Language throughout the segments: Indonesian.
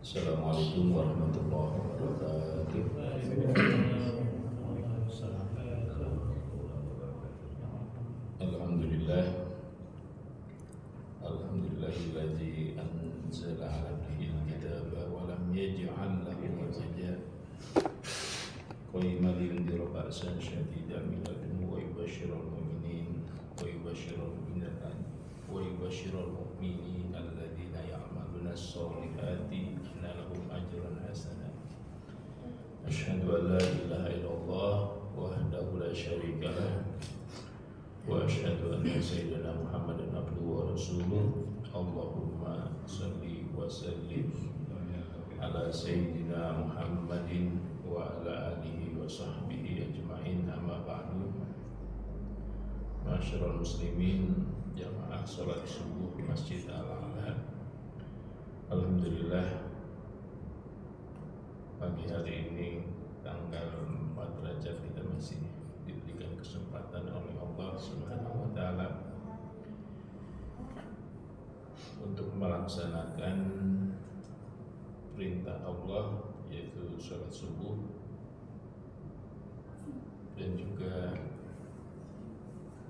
Assalamualaikum warahmatullahi wabarakatuh. Alhamdulillah. Alhamdulillahilladzi anzala 'ala abdihi al-kitaba wa lam yaj'al lahu iwaja. Qayyimah liyundhira ba'san shadidan min ladunhu wa yubashshiral mu'minin alladzina ya'maluna as-solihati anna lahum ajran hasana. Asyhadu an la ilaha illallah wahdahu la syarika lah wa asyhadu anna sayyidina Muhammadan abduhu wa rasuluh. Allahumma shalli wa sallim ala sayyidina Muhammadin wa ala alihi wa sahbihi ajma'in, amma ba'du. Ma'asyiral muslimin, jamaah salat subuh di Masjid Al-A'la. Alhamdulillah, pagi hari ini tanggal 4 Rajab kita masih diberikan kesempatan oleh Allah Subhanahu wa taala untuk melaksanakan perintah Allah, yaitu salat subuh, dan juga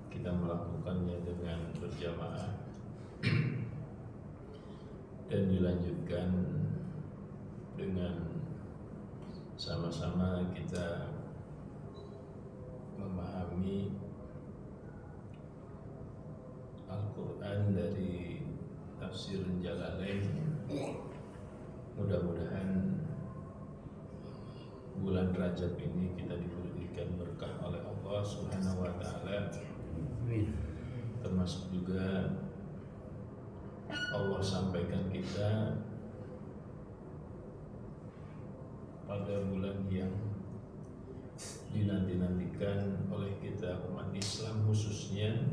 kita melakukannya dengan berjamaah dan dilanjutkan dengan sama-sama kita memahami Al-Quran dari tafsir Jalalain. Mudah-mudahan bulan Rajab ini kita diberikan berkah oleh Allah Subhanahu wa taala. Termasuk juga Allah sampaikan kita pada bulan yang dinanti-nantikan oleh kita umat Islam khususnya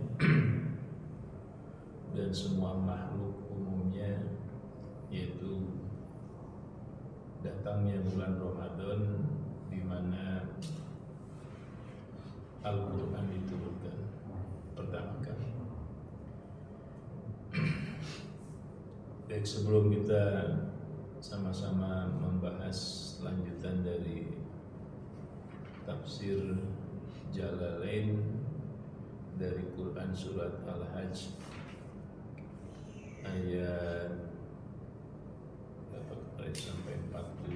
dan semua makhluk umumnya, yaitu datangnya bulan Ramadan di mana Al-Quran diturunkan pertama kali. Baik, sebelum kita sama-sama membahas lanjutan dari tafsir Jalalain dari Quran surat Al-Hajj ayat sampai 40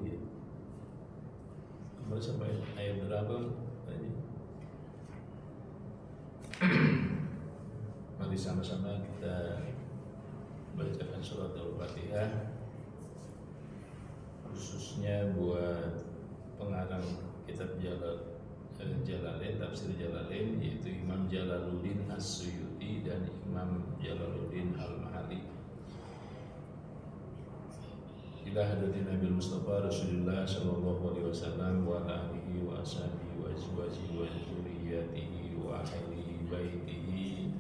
ya. Kemarin sampai ayat berapa tadi? Mari sama-sama kita bacakan surat Al-Fatihah, khususnya buat pengarang kitab Jalalain, tafsir Jalalain, yaitu Imam Jalaluddin As-Suyuti dan Imam Jalaluddin Al-Mahali. Ila hadratin Nabi Mustafa Rasulullah sallallahu alaihi wasallam wa ala alihi wa ashabihi wa azwajihi wa dzurriyyatihi wa ahli baitihi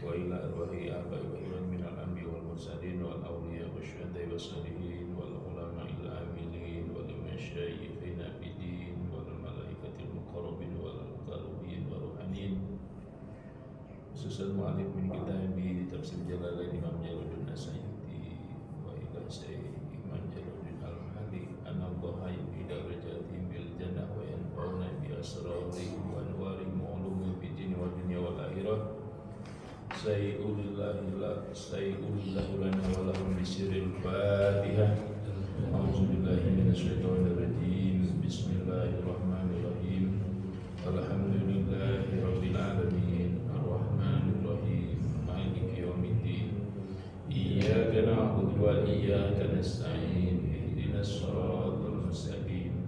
wa ila arwahi abai wa iman minal anbiya wal mursalin wal awliya wa syuhada'i was salihin wal ulama'il amilin wal masyayikhina bidin wal malaikatil muqarrabin wal muqarrabin wa ruhanin, khususan mu'alif min kitab di tafsir Jalalain Imam Jalaluddin As-Suyuti wa ila sayyid Imam Jalaluddin Al-Mahali anallaha yuhida rajatim bil jannah wa yanfa'una bi asrarihim wa anwarihim wa ulumihim fid din wa dunya wal akhirah. Sayyidulillah lana wa lahum bisiril Fatihah. A'udzubillahi minasyaitonir rajim. Bismillahirrahmanirrahim. Alhamdulillahi rabbil alamin. Arrahmanir rahim. Maliki yaumiddin. Iyyaka na'budu wa iyyaka nasta'in. Ihdinas siratal mustaqim.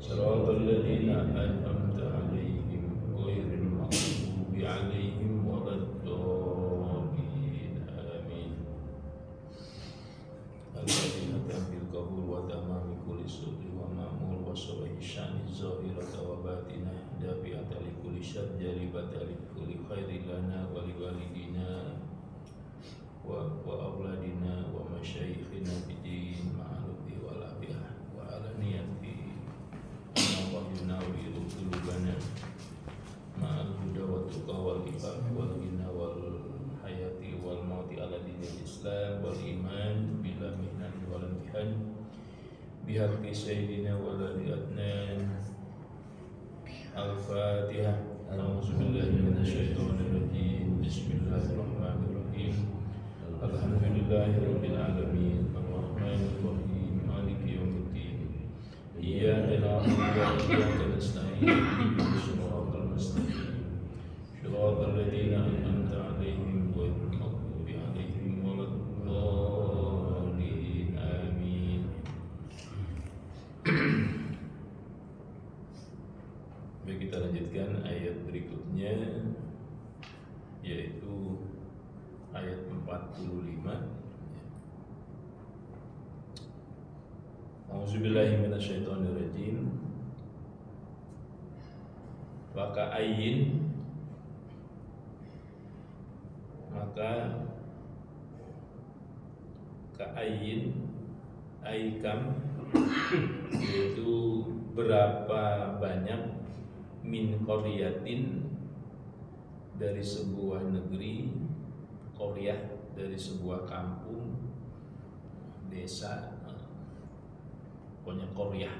Siratal ladzina an'amta 'alaihim ghairil maghdubi 'alaihim waladdallin. Amin. Al-Fatihah bil qabul wa tamami kulli sirri wa ma'mul wa salahi syani zahirata wa batinah dafi'ata li kulli syarri jalibata li kulli khairi lana wa li walidina wa auladina wa masyayikhina bidin ma'alubi wa labiyah wa alaniyati بحق سيدنا ولد أدنان. الفاتحة. أعوذ بالله من الشيطان الرجيم. بسم الله الرحمن الرحيم. الحمد لله رب العالمين الرحمن الرحيم مالك يوم الدين. إياك نعبد وإياك نستعين. اهدنا الصراط المستقيم صراط الذين أنعمت عليهم غير المغضوب عليهم ولا الضالين. آمين. Baik, kita lanjutkan ayat berikutnya, yaitu ayat 45. A'udzubillahi minasyaitonirrajim. Wa ka'ayyin, maka ka'ayyin aikam, yaitu berapa banyak, min qaryatin, dari sebuah negeri, qaryah dari sebuah kampung, desa, pokoknya qaryah.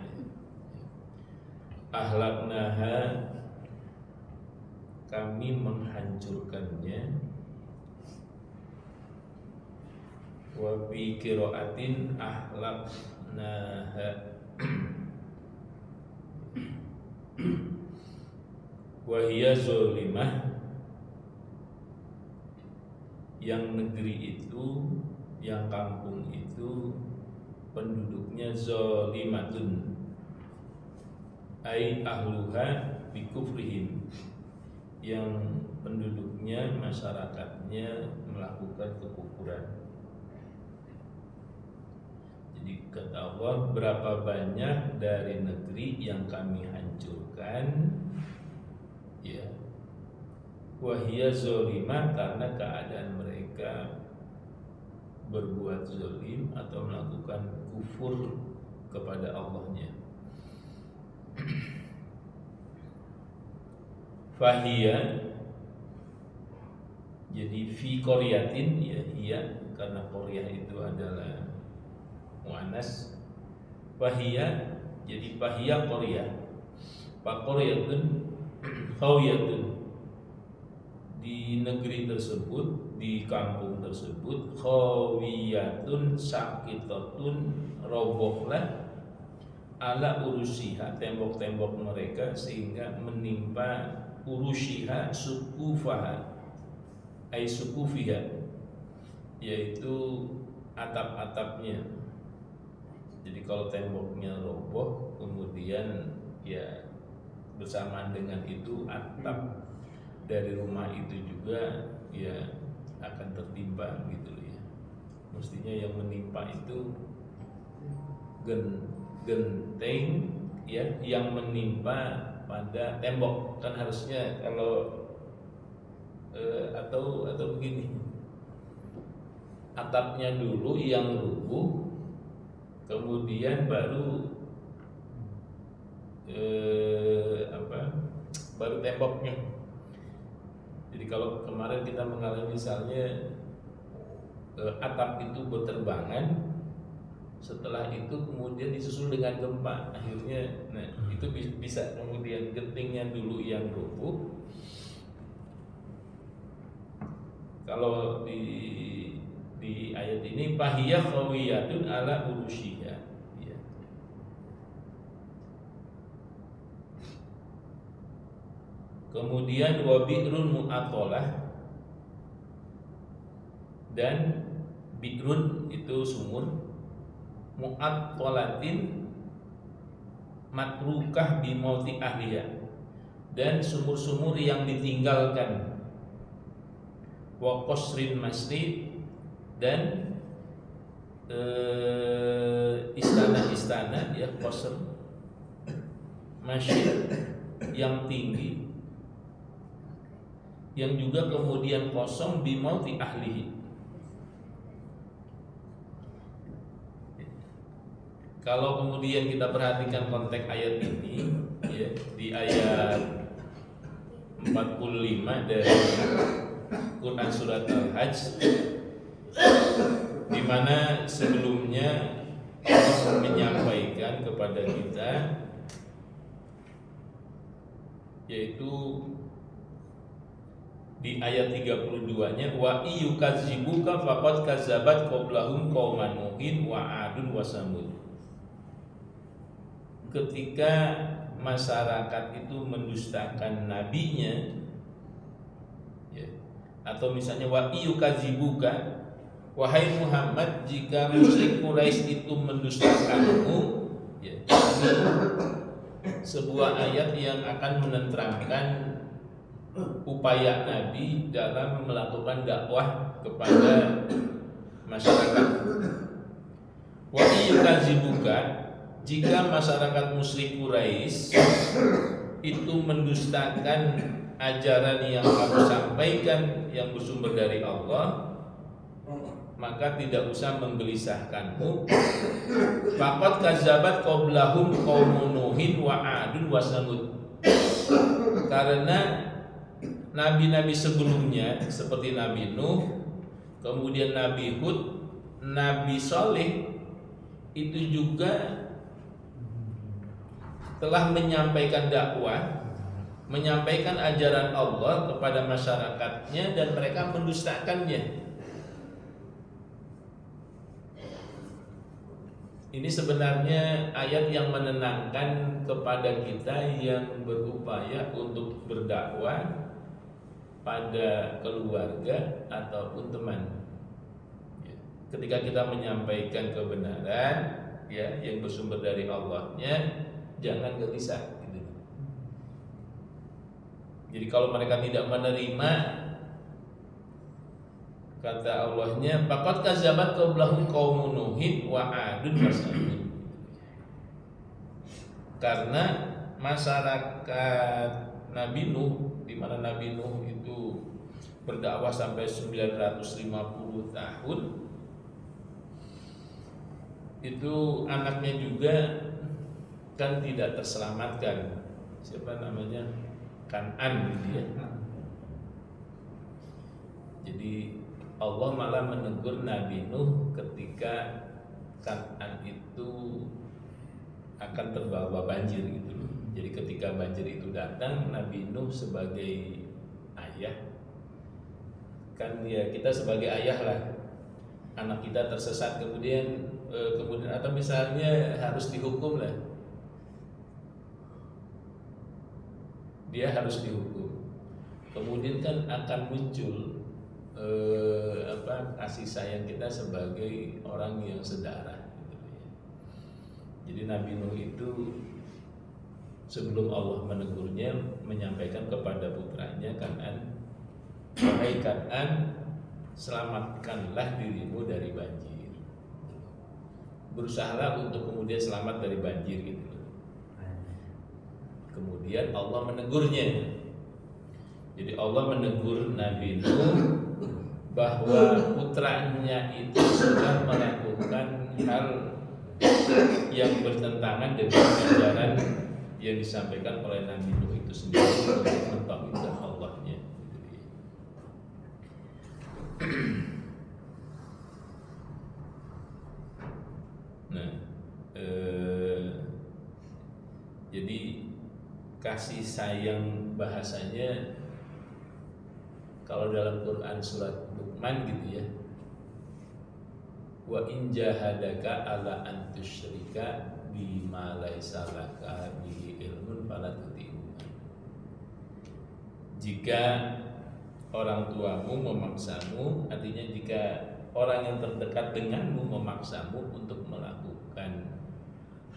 Ahlaknaha, kami menghancurkannya. Wa bi qiraatin ahlaknaha, wa hiya zalimah, yang negeri itu, yang kampung itu penduduknya zalimatun, ai ahluha bi kufrihim, yang penduduknya, masyarakatnya melakukan kekufuran. Jadi kata Allah, berapa banyak dari negeri yang kami hancurkan, ya, wahia zolimah, karena keadaan mereka berbuat zolim atau melakukan kufur kepada Allahnya. Fahia, jadi fi qaryatin, ya, hiya, karena qaryah itu adalah muannas. Fahia, jadi fahia qaryah, fa qaryatun khawiyatun, di negeri tersebut, di kampung tersebut, khawiyatun sakitatun, robohlah, ala urusiha, tembok-tembok mereka, sehingga menimpa urusiha sukufaha, ay sukufiha, yaitu atap-atapnya. Jadi kalau temboknya roboh, kemudian ya bersamaan dengan itu atap dari rumah itu juga ya akan tertimpa gitu ya. Mestinya yang menimpa itu genteng, ya, yang menimpa pada tembok, kan harusnya kalau atau begini, atapnya dulu yang rubuh, kemudian baru baru temboknya. Jadi kalau kemarin kita mengalami misalnya atap itu berterbangan, setelah itu kemudian disusul dengan gempa, akhirnya, nah itu bisa kemudian gentingnya dulu yang rubuh. Kalau di ayat ini fahiyah khawiyatun ala urushiha, ya. Kemudian wabi'run mu'atolah, dan bi'run itu sumur, mu'attolatin matrukah bimauti ahliya, dan sumur-sumur yang ditinggalkan, wa qasrin masjid, dan istana-istana, ya, qasr masjid yang tinggi, yang juga kemudian kosong, bimauti ahlihi. Kalau kemudian kita perhatikan konteks ayat ini, ya, di ayat 45 dari Quran surat Al-Hajj, di mana sebelumnya Allah menyampaikan sampaikan kepada kita, yaitu di ayat 32-nya, wa iyukadzibuka faqad kazzabat qablahum qauman nuhin wa adun wa samud. Ketika masyarakat itu mendustakan nabinya, ya, atau misalnya wa iyukadzibuka, wahai Muhammad, jika musyrik Quraisy itu mendustakanmu, ya, ini sebuah ayat yang akan menenteramkan upaya Nabi dalam melakukan dakwah kepada masyarakat. Wa iyukadzibuka, jika masyarakat musyrik Quraisy itu mendustakan ajaran yang kamu sampaikan yang bersumber dari Allah, maka tidak usah menggelisahkanmu. Faqad kazzabat qablahum qaumun nuhin wa adun wa samud. Karena nabi-nabi sebelumnya seperti Nabi Nuh, kemudian Nabi Hud, Nabi Saleh itu juga telah menyampaikan dakwah, menyampaikan ajaran Allah kepada masyarakatnya dan mereka mendustakannya. Ini sebenarnya ayat yang menenangkan kepada kita yang berupaya untuk berdakwah pada keluarga ataupun teman. Ketika kita menyampaikan kebenaran, ya, yang bersumber dari Allahnya, jangan gelisah. Gitu. Jadi kalau mereka tidak menerima, kata Allahnya, faqad kazzabat qablahum qaumun nuhin wa adun wa samud. Karena masyarakat Nabi Nuh, di mana Nabi Nuh itu berdakwah sampai 950 tahun, itu anaknya juga kan tidak terselamatkan. Siapa namanya? Kan'an gitu ya. Jadi Allah malah menegur Nabi Nuh ketika Kan'an itu akan terbawa banjir gitu loh. Jadi ketika banjir itu datang, Nabi Nuh sebagai ayah, kan ya kita sebagai ayah lah, anak kita tersesat kemudian atau misalnya harus dihukum lah, dia harus dihukum. Kemudian kan akan muncul kasih sayang kita sebagai orang yang sedarah gitu ya. Jadi Nabi Nuh itu sebelum Allah menegurnya menyampaikan kepada putranya Kan'an, wahai Kan'an, selamatkanlah dirimu dari banjir. Berusahalah untuk kemudian selamat dari banjir gitu. Kemudian Allah menegurnya. Jadi Allah menegur Nabi Nuh bahwa putranya itu sudah melakukan hal yang bertentangan dengan ajaran yang disampaikan oleh Nabi Nuh itu sendiri untuk mentauhidkan Allahnya. Nah, jadi kasih sayang bahasanya kalau dalam Quran surat Luqman gitu ya, wa in jahadaka ala an tusyrika bima laisa laka bihi ilmun fala tuti'huma. Jika orang tuamu memaksamu, artinya jika orang yang terdekat denganmu memaksamu untuk melakukan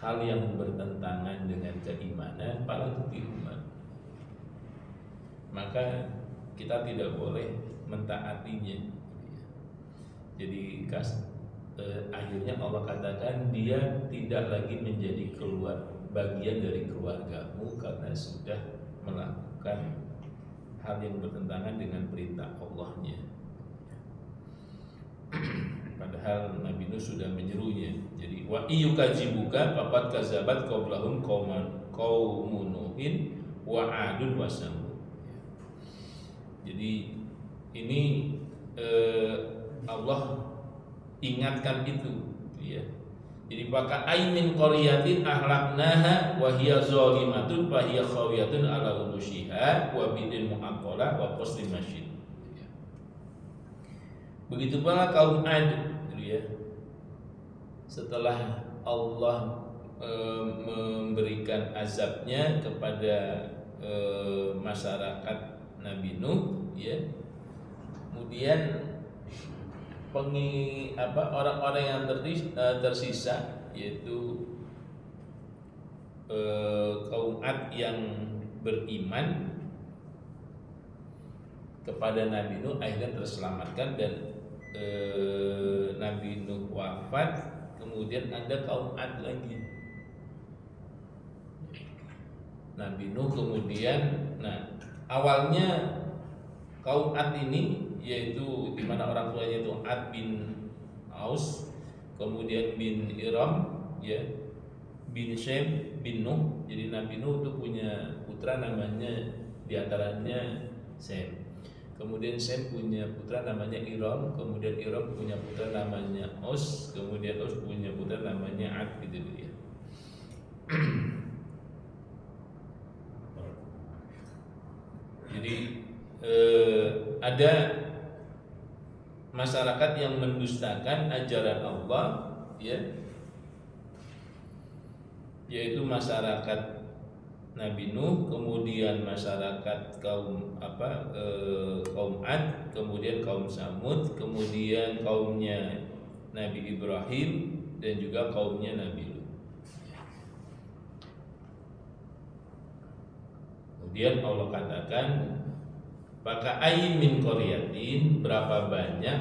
hal yang bertentangan dengan keimanan, fala tuti'huma, maka kita tidak boleh mentaatinya. Jadi akhirnya Allah katakan dia tidak lagi menjadi bagian dari keluargamu karena sudah melakukan hal yang bertentangan dengan perintah Allahnya. Padahal Nabi Nuh sudah menyerunya. Jadi wa iyukadzibuka faqad kazzabat qablahum qaumun nuhin wa adun wa samud. Jadi ini Allah ingatkan itu ya, Jadi maka aimin qaryatin ahlaknaha wa hiya zalimatun fa hiya khawiyatun ala urushiha wa bidin mu'aqqala wa qasrin masyid. Begitu pula kaum Ad, gitu ya. Setelah Allah memberikan azabnya kepada masyarakat Nabi Nuh, ya. Kemudian orang-orang yang tersisa yaitu kaum Ad yang beriman kepada Nabi Nuh akhirnya terselamatkan dan Nabi Nuh wafat, kemudian ada kaum Ad lagi. Nabi Nuh kemudian, awalnya kaum Ad ini yaitu di mana orang tuanya itu Ad bin Aus, kemudian bin Iram, ya, bin Shem, bin Nuh. Jadi Nabi Nuh itu punya putra namanya diantaranya Sem. Kemudian Sem punya putra namanya Iram, kemudian Iram punya putra namanya Aus, kemudian Aus punya putra namanya Ad, gitu ya. Jadi ada masyarakat yang mendustakan ajaran Allah, ya, yaitu masyarakat Nabi Nuh, kemudian masyarakat kaum Ad, kemudian kaum Samud, kemudian kaumnya Nabi Ibrahim dan juga kaumnya Nabi Lut. Kemudian Allah katakan, maka min qaryatin, berapa banyak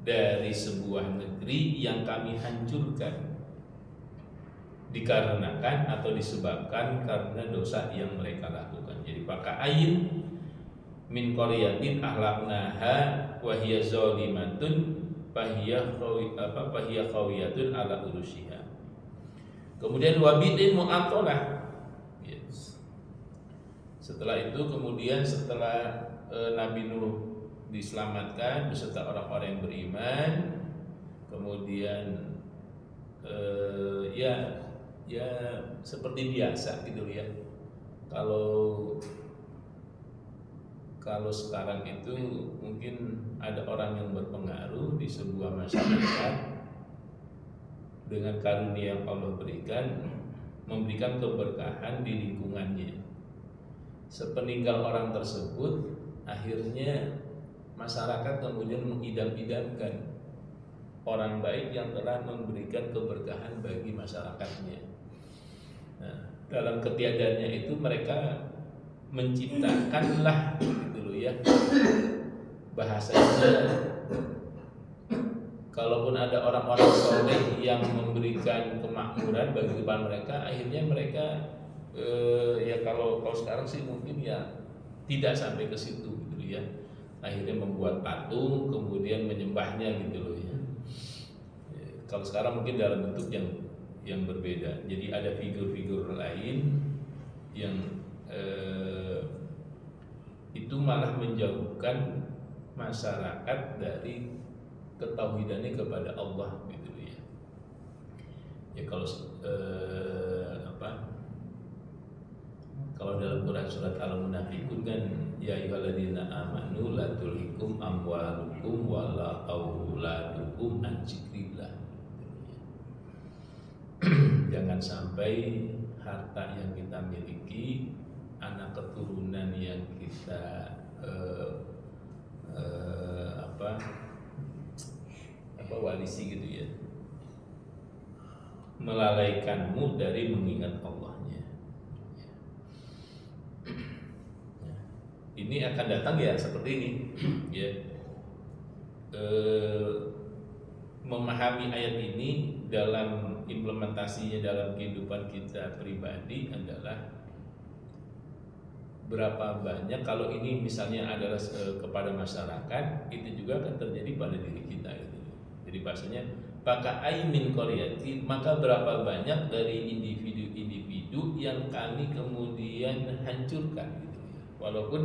dari sebuah negeri yang kami hancurkan dikarenakan atau disebabkan karena dosa yang mereka lakukan. Jadi paka'ain min qaryatin ahlaknaha wa hiya zalimatun fahiya khawiyatun ala urushiha. Kemudian wabidin mu'attalah. Yes. Setelah itu kemudian setelah Nabi Nuh diselamatkan beserta orang-orang yang beriman, kemudian ya seperti biasa gitu ya. Kalau sekarang itu mungkin ada orang yang berpengaruh di sebuah masyarakat dengan karunia yang Allah berikan, memberikan keberkahan di lingkungannya. Sepeninggal orang tersebut, akhirnya masyarakat kemudian mengidam-idamkan orang baik yang telah memberikan keberkahan bagi masyarakatnya. Nah, dalam ketiadanya itu mereka menciptakanlah gitu loh ya. Bahasanya, kalaupun ada orang-orang soleh yang memberikan kemakmuran bagi kehidupan mereka, akhirnya mereka ya kalau sekarang sih mungkin ya tidak sampai ke situ gitu ya. Akhirnya membuat patung kemudian menyembahnya gitu loh ya. Kalau sekarang mungkin dalam bentuk yang berbeda. Jadi ada figur-figur lain yang itu malah menjauhkan masyarakat dari ketauhidannya kepada Allah gitu ya. Ya kalau dalam Quran surat Al-Munafiqun kan ya ayyuhalladzina amanu la tulhikum amwalukum wala auladukum an dzikrillah. Jangan sampai harta yang kita miliki, anak keturunan yang kita warisi gitu ya, melalaikanmu dari mengingat Allahnya. Ini akan datang ya seperti ini ya. Memahami ayat ini dalam implementasinya dalam kehidupan kita pribadi adalah berapa banyak, kalau ini misalnya adalah kepada masyarakat, itu juga akan terjadi pada diri kita gitu. Jadi bahasanya paka'ai min qaryatin, maka berapa banyak dari individu-individu yang kami kemudian hancurkan gitu. Walaupun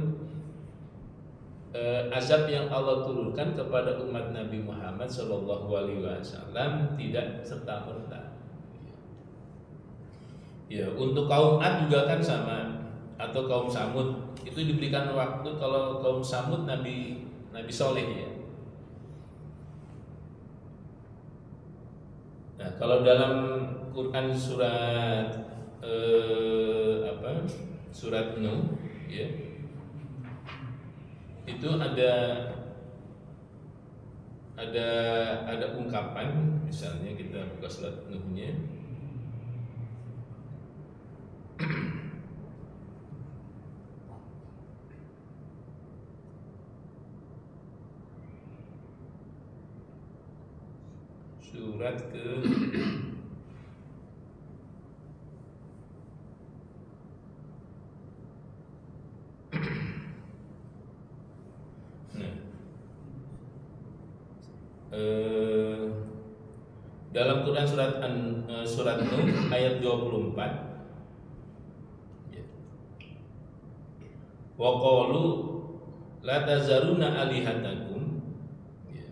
azab yang Allah turunkan kepada umat Nabi Muhammad Shallallahu Alaihi Wasallam tidak serta merta. Ya, untuk kaum Ad juga kan sama, atau kaum Samud itu diberikan waktu. Kalau kaum Samud Nabi Soleh ya. Nah, kalau dalam Quran surat surat Nuh ya, itu ada ungkapan, misalnya kita buka surat Nuhnya. Surat ke dalam Quran surat Nuh ayat 24 ya. Wa qalu la tazaruna alihatakum ya.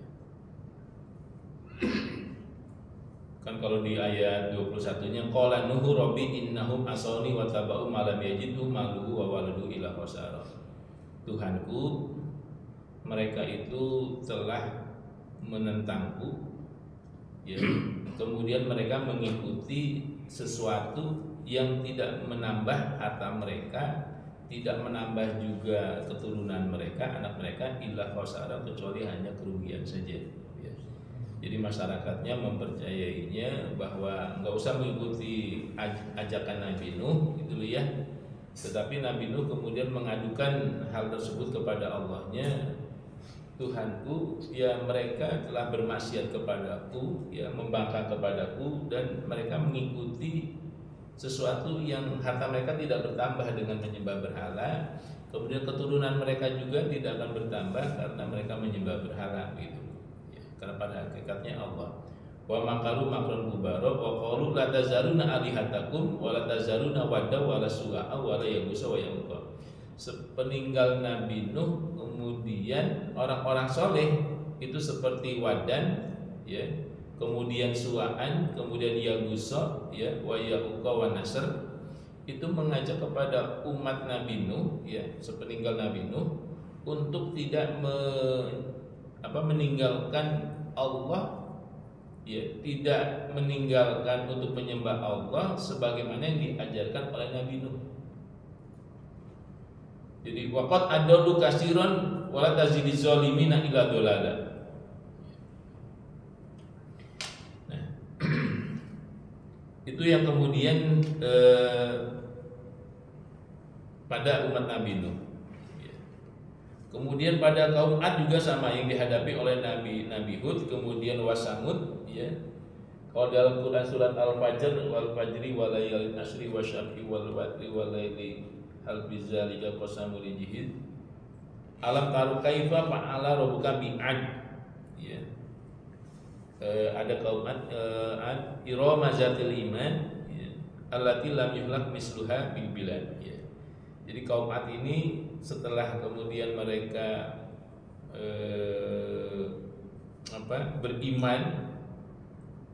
Kan kalau di ayat 21-nya qala nuhu rabbi innahum asawni wa taba'u ma lam yajidu maluhu wa waladu ila khasara. Tuhanku, mereka itu telah menentangku ya. Kemudian mereka mengikuti sesuatu yang tidak menambah harta mereka, tidak menambah juga keturunan mereka, anak mereka, illa khasara, kecuali hanya kerugian saja ya. Jadi masyarakatnya mempercayainya bahwa nggak usah mengikuti ajakan Nabi Nuh gitu ya. Tetapi Nabi Nuh kemudian mengadukan hal tersebut kepada Allahnya. Tuhanku, ya mereka telah bermaksiat kepadaku, ya membangkang kepadaku, dan mereka mengikuti sesuatu yang harta mereka tidak bertambah dengan menyembah berhala. Kemudian keturunan mereka juga tidak akan bertambah karena mereka menyembah berhala gitu. Ya, karena pada hakikatnya Allah. Wa makaru makron kubaro wa qalu la tazaruna alihatakum wa la tazaruna wadda wa la suwa'a wa la yagusa wa yauqa. Sepeninggal Nabi Nuh, kemudian orang-orang soleh itu seperti Wadan ya, kemudian Suwa'an, kemudian Yagusa ya, wa Ya'uqa wa Nasr, itu mengajak kepada umat Nabi Nuh ya, sepeninggal Nabi Nuh untuk tidak meninggalkan Allah ya, tidak meninggalkan untuk menyembah Allah sebagaimana yang diajarkan oleh Nabi Nuh. Jadi waqad adallu katsiran wala tazidiz zalimina illa dolala. Nah, itu yang kemudian pada umat Nabi Nuh. Kemudian pada kaum Ad juga sama yang dihadapi oleh Nabi Hud, kemudian Wasamud ya. Kalau dalam Quran surat Al-Fajr, wal fajri wal layalin asri wasyaf'i wal watri wal laili hal bidzalika qasamul jihid. Alam taru kaifa fa'ala rabbuka bi'ad ya. Ada kaum Ad, Irama zatil iman ya, allati lam yuhlak misluha bil bilad ya. Jadi kaum Ad ini setelah kemudian mereka beriman,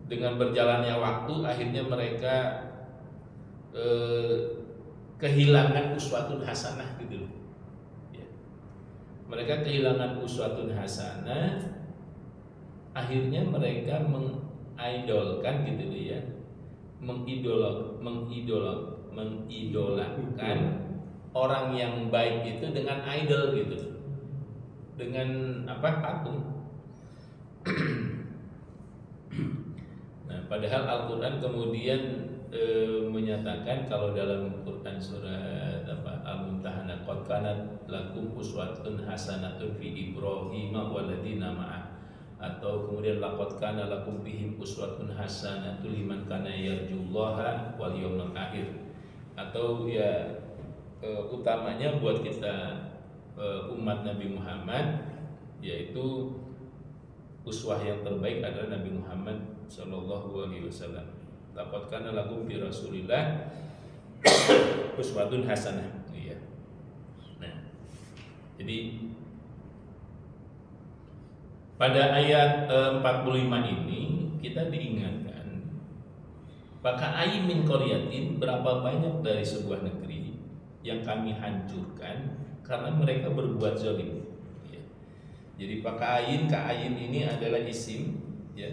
dengan berjalannya waktu akhirnya mereka kehilangan uswatun hasanah gitu loh ya. Mereka kehilangan uswatun hasanah, akhirnya mereka mengidolkan gitu loh ya, mengidolakan orang yang baik itu dengan idol gitu, dengan patung. Nah, padahal Al-Quran kemudian menyatakan kalau dalam Quran surat Al-Mumtahanah, qad kanat lakum uswatun hasanatun fi Ibrahim waladina ma'ah, atau kemudian laqad kana lakum bihim uswatun hasanatun liman kana yarjullaha wal yawmal akhir, atau ya utamanya buat kita umat Nabi Muhammad, yaitu uswah yang terbaik adalah Nabi Muhammad sallallahu alaihi wasallam. Laqad kana lakum fi Rasulillah uswatun hasanah. Iya. Nah, jadi Pada ayat 45 ini kita diingatkan, maka ai min qaryatin, berapa banyak dari sebuah negeri yang kami hancurkan karena mereka berbuat zalim. Ya. Jadi ka'ain ini adalah isim, ya.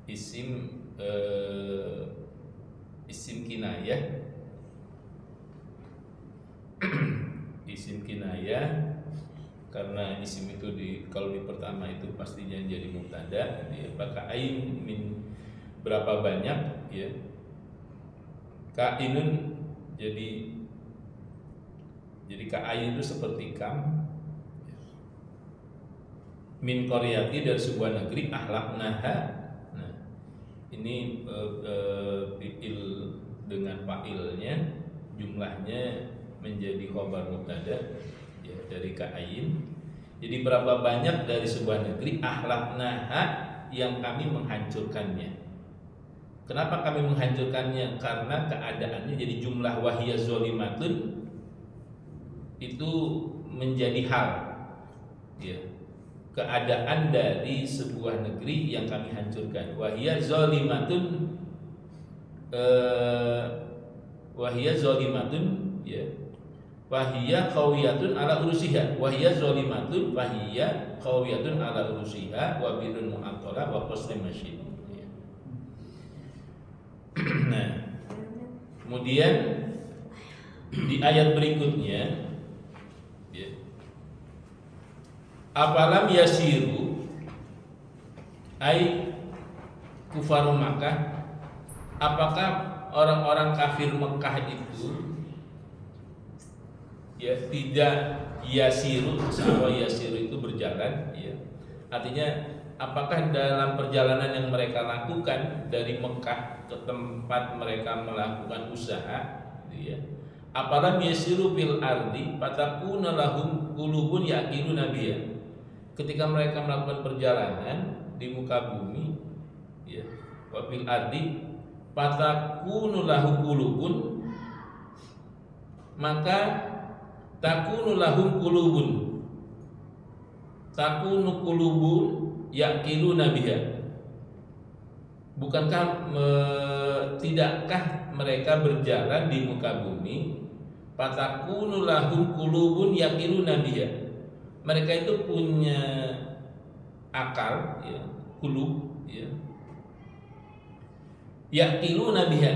Isim kinayah. Isim kinayah karena isim itu kalau di pertama itu pastinya jadi mubtada, ya. Ka'ain min, berapa banyak, ya. Ka'inun jadi ka'ain itu seperti kam, min qaryati, dari sebuah negeri, ahlaknaha. Nah, ini fi'il dengan fa'ilnya, jumlahnya menjadi khabar mubtada, ya, dari ka'ain. Jadi berapa banyak dari sebuah negeri, ahlaknaha, yang kami menghancurkannya. Kenapa kami menghancurkannya? Karena keadaannya jadi jumlah wahiyah zolimatun itu menjadi hal, ya, keadaan dari sebuah negeri yang kami hancurkan. Wahiyah zolimatun, ya. Wahiyah khawiyatun ala urusiha, wahiyah zolimatun, wahiyah khawiyatun ala urusiha, wa birun mu'attala wa qasri masyid. Nah, kemudian di ayat berikutnya, ya, apalam yasiru ai kufaru Makkah, apakah orang-orang kafir Mekah itu, ya, tidak yasiru, sama yasiru itu berjalan, ya. Artinya apakah dalam perjalanan yang mereka lakukan dari Mekah ke tempat mereka melakukan usaha, ya, apalam yasiru fil ardi fatakuna lahum qulubun yaqiluna biha, ketika mereka melakukan perjalanan di muka bumi, ya, wa fil ardi fatakunu lahu qulubun, maka takunu lahum qulubun, takunu qulubun yaqiluna biha, bukankah tidakkah mereka berjalan di muka bumi, fatakunu lahum qulubun yaqiluna biha, mereka itu punya akal, ya, qulub, ya, yaqiluna biha,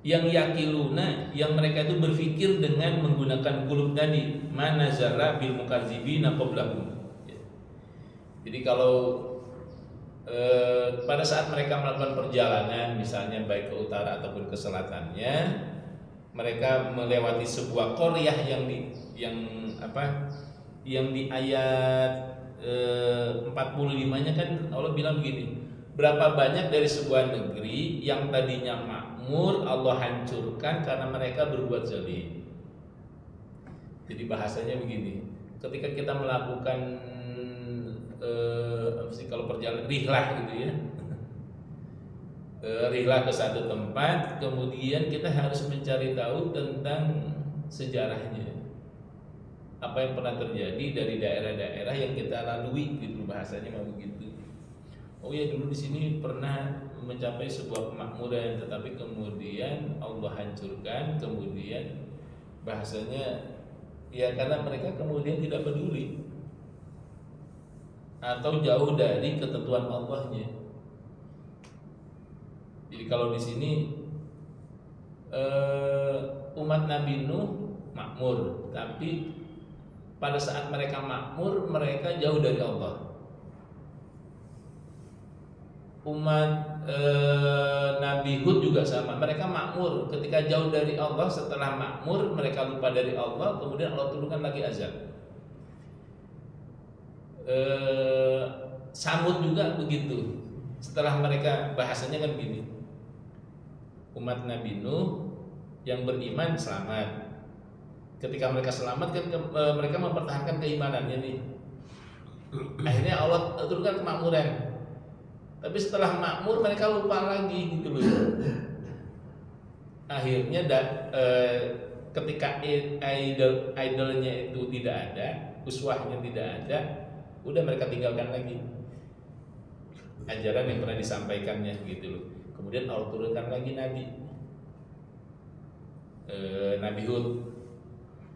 yang yakiluna, yang mereka itu berpikir dengan menggunakan qulub tadi, manazala bil mukazzibina qablahum. Jadi kalau pada saat mereka melakukan perjalanan, misalnya baik ke utara ataupun ke selatannya, mereka melewati sebuah qaryah yang di ayat 45-nya kan Allah bilang begini, berapa banyak dari sebuah negeri yang tadinya makmur Allah hancurkan karena mereka berbuat zalim. Jadi bahasanya begini, ketika kita melakukan kalau perjalanan rihlah gitu, ya, rihlah ke satu tempat, kemudian kita harus mencari tahu tentang sejarahnya, apa yang pernah terjadi dari daerah-daerah yang kita lalui, gitu bahasanya mau begitu. Oh ya, dulu di sini pernah mencapai sebuah kemakmuran, tetapi kemudian Allah hancurkan. Kemudian bahasanya, ya, karena mereka kemudian tidak peduli atau jauh dari ketentuan Allahnya. Jadi kalau di sini umat Nabi Nuh makmur, tapi pada saat mereka makmur mereka jauh dari Allah. Umat Nabi Hud juga sama, mereka makmur, ketika jauh dari Allah, setelah makmur mereka lupa dari Allah, kemudian Allah turunkan lagi azab. Samud juga begitu, setelah mereka, bahasanya kan gini, umat Nabi Nuh yang beriman selamat, ketika mereka selamat kan mereka mempertahankan keimanannya nih, akhirnya Allah turunkan kemakmuran, tapi setelah makmur mereka lupa lagi, gitu loh. Akhirnya ketika idolnya itu tidak ada, uswahnya tidak ada, udah mereka tinggalkan lagi ajaran yang pernah disampaikannya gitu loh. Kemudian Allah turunkan lagi Nabi Hud.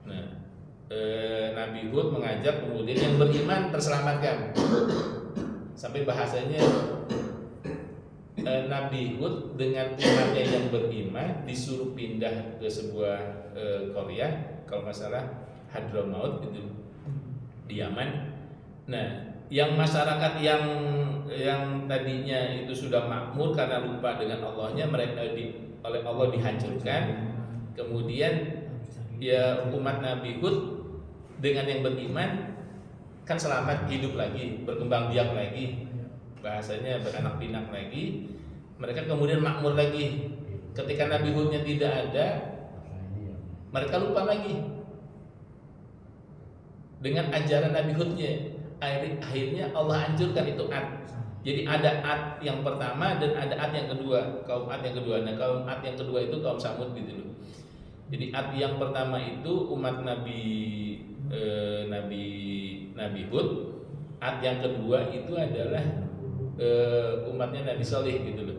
Nah, Nabi Hud mengajak kemudian yang beriman terselamatkan. Sampai bahasanya Nabi Hud dengan umatnya yang beriman disuruh pindah ke sebuah Korea, kalau nggak salah Hadramaut gitu di Yaman. Nah, yang masyarakat yang tadinya itu sudah makmur karena lupa dengan Allahnya, mereka oleh Allah dihancurkan. Kemudian ya umat Nabi Hud dengan yang beriman kan selamat, hidup lagi, berkembang biak lagi, bahasanya beranak pinak lagi. Mereka kemudian makmur lagi. Ketika Nabi Hudnya tidak ada, mereka lupa lagi dengan ajaran Nabi Hudnya. Akhirnya Allah hancurkan itu Ad. Jadi ada Ad yang pertama dan ada Ad yang kedua, kaum Ad yang kedua. Nah, kaum Ad yang kedua itu kaum Samud gitu loh. Jadi Ad yang pertama itu umat Nabi Hud. Ad yang kedua itu adalah umatnya Nabi Saleh gitu loh.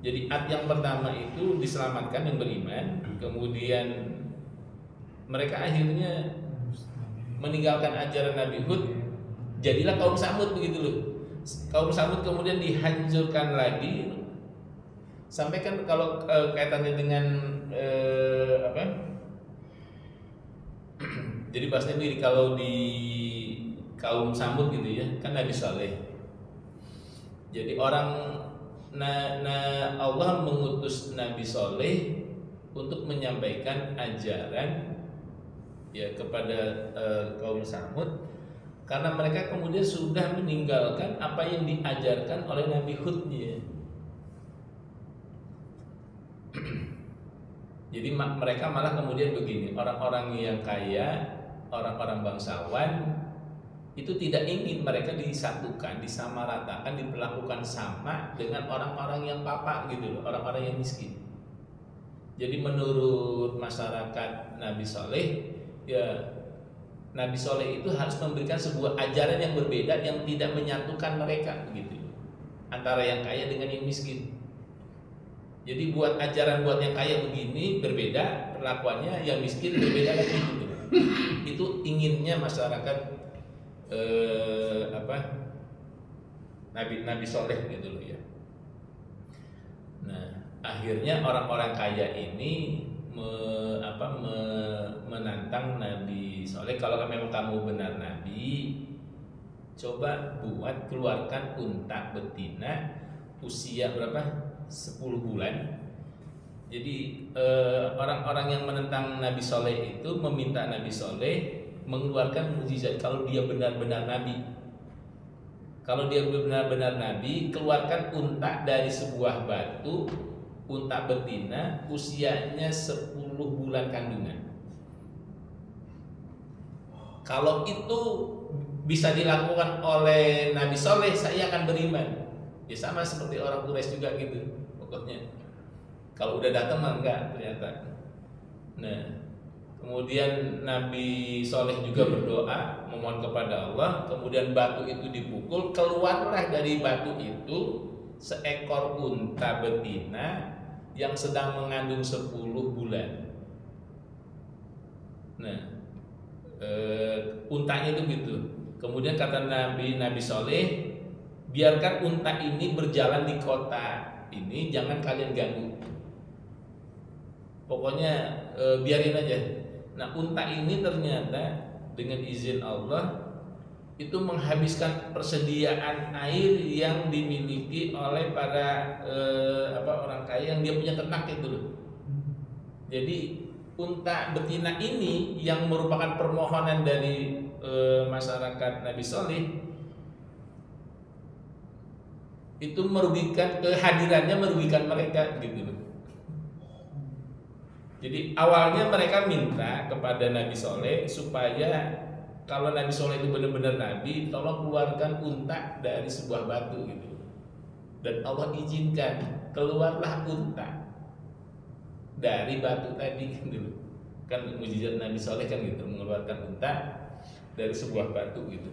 Jadi Ad yang pertama itu diselamatkan yang beriman, kemudian mereka akhirnya meninggalkan ajaran Nabi Hud, jadilah kaum Samud begitu loh. Kaum Samud kemudian dihancurkan lagi. Sampai kan kalau kaitannya dengan jadi bahasanya begini, kalau di kaum Samud gitu ya, kan Nabi Saleh. Jadi Allah mengutus Nabi Saleh untuk menyampaikan ajaran ya kepada kaum Samud, karena mereka kemudian sudah meninggalkan apa yang diajarkan oleh Nabi Hudnya. Jadi mereka malah kemudian begini, orang-orang yang kaya, orang-orang bangsawan itu tidak ingin mereka disatukan, disamaratakan, diperlakukan sama dengan orang-orang yang papa gitu loh, orang-orang yang miskin. Jadi menurut masyarakat Nabi Saleh, ya Nabi Saleh itu harus memberikan sebuah ajaran yang berbeda yang tidak menyatukan mereka begitu, antara yang kaya dengan yang miskin. Jadi buat ajaran buat yang kaya begini berbeda perlakuannya, yang miskin berbeda lagi gitu. Itu inginnya masyarakat Nabi Saleh gitu loh ya. Nah, akhirnya orang-orang kaya ini menantang Nabi Saleh, kalau memang kamu benar Nabi, coba keluarkan unta betina usia berapa? 10 bulan. Jadi orang-orang yang menentang Nabi Saleh itu meminta Nabi Saleh mengeluarkan mukjizat kalau dia benar-benar Nabi. Kalau dia benar-benar Nabi, keluarkan unta dari sebuah batu, unta betina usianya 10 bulan kandungan. Kalau itu bisa dilakukan oleh Nabi Saleh, saya akan beriman. Ya sama seperti orang Quraisy juga gitu. Pokoknya kalau udah datang mah enggak ternyata. Nah, kemudian Nabi Saleh juga berdoa memohon kepada Allah, kemudian batu itu dipukul, keluarlah dari batu itu seekor unta betina yang sedang mengandung 10 bulan. Nah, untanya itu gitu. Kemudian kata Nabi Saleh, biarkan unta ini berjalan di kota ini, jangan kalian ganggu. Pokoknya biarin aja. Nah, unta ini ternyata dengan izin Allah itu menghabiskan persediaan air yang dimiliki oleh para orang kaya yang dia punya ternak itu loh. Jadi unta betina ini yang merupakan permohonan dari masyarakat Nabi Saleh itu merugikan, kehadirannya merugikan mereka gitu loh. Jadi awalnya mereka minta kepada Nabi Saleh supaya kalau Nabi Saleh itu benar-benar Nabi, tolong keluarkan unta dari sebuah batu gitu. Dan Allah izinkan, keluarlah unta dari batu tadi gitu. Kan mukjizat Nabi Saleh kan gitu, mengeluarkan unta dari sebuah batu gitu.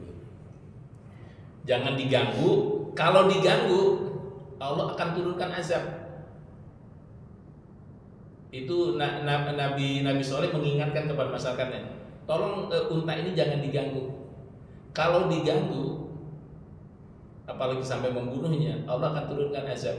Jangan diganggu. Kalau diganggu, Allah akan turunkan azab. Itu Nabi Soleh mengingatkan kepada masyarakatnya, tolong unta ini jangan diganggu. Kalau diganggu, apalagi sampai membunuhnya, Allah akan turunkan azab.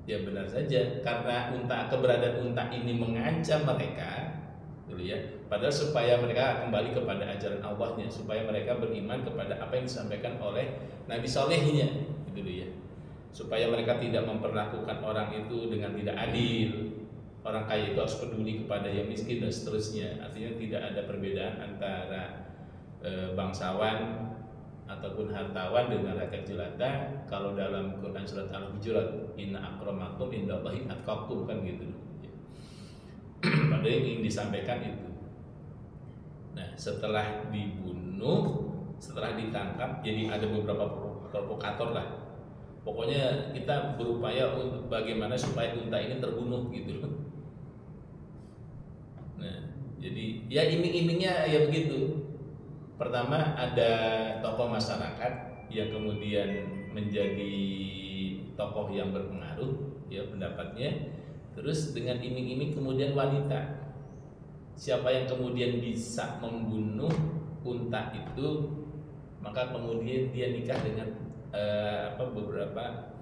Ya benar saja, karena keberadaan unta ini mengancam mereka, gitu ya. Padahal supaya mereka kembali kepada ajaran Allahnya, supaya mereka beriman kepada apa yang disampaikan oleh Nabi Solehnya, gitu ya. Supaya mereka tidak memperlakukan orang itu dengan tidak adil. Orang kaya itu harus peduli kepada yang miskin dan seterusnya. Artinya tidak ada perbedaan antara bangsawan ataupun hartawan dengan rakyat jelata. Kalau dalam Quran surat Al-Hujurat, inna akramakum indallahi atqakum, kan gitu. Padahal yang ingin disampaikan itu. Nah, setelah dibunuh, setelah ditangkap, jadi ada beberapa provokator lah. Pokoknya kita berupaya untuk bagaimana supaya unta ini terbunuh gitu. Nah, jadi ya iming-imingnya ya begitu. Pertama ada tokoh masyarakat yang kemudian menjadi tokoh yang berpengaruh ya pendapatnya. Terus dengan iming-iming kemudian wanita. Siapa yang kemudian bisa membunuh unta itu, maka kemudian dia nikah dengan beberapa.